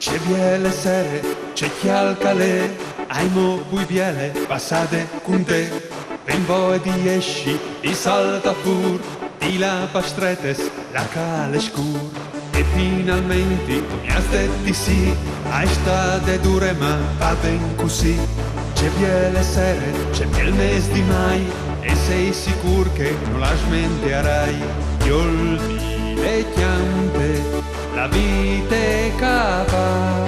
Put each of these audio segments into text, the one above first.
C'è biele sere, c'è chi al calè, aimo pui biele, passate con te. Ben voi di esci, i salta fur, di la pastretes, la cale scur. E finalmente mi has detto sì, hai state dure ma va ben così. C'è biele sere, c'è il mese di mai, e sei sicur che non la smenterai. Io le chiampe, la vita è capa,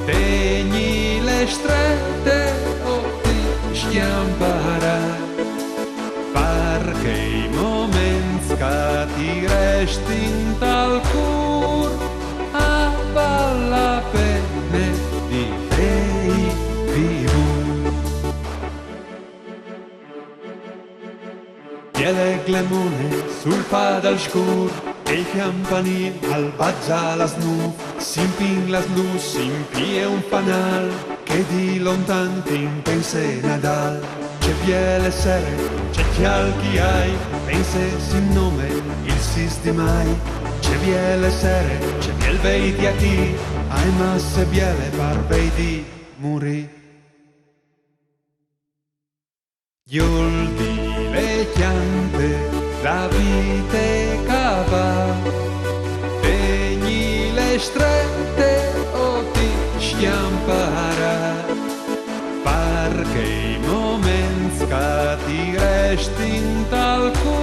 tegni le strette o ti schiamparà, perché i momenti che ti resti in tal cur, a balla penne di fei vivu. Piede glemone sul padal scur, e il campanil al baggia la snu, simpin la snu, simpie un fanal, che di lontan tin pense Nadal. C'è biele sere, c'è chial chi hai, pense sin nome, il sis di mai. C'è biele sere, c'è biel veiti a chi, ai masse biele par veiti muri. Gioldi le chiampe, la vite cava, tegni le strette o ti schiamparà, perché i momenti che ti resti in tal cuore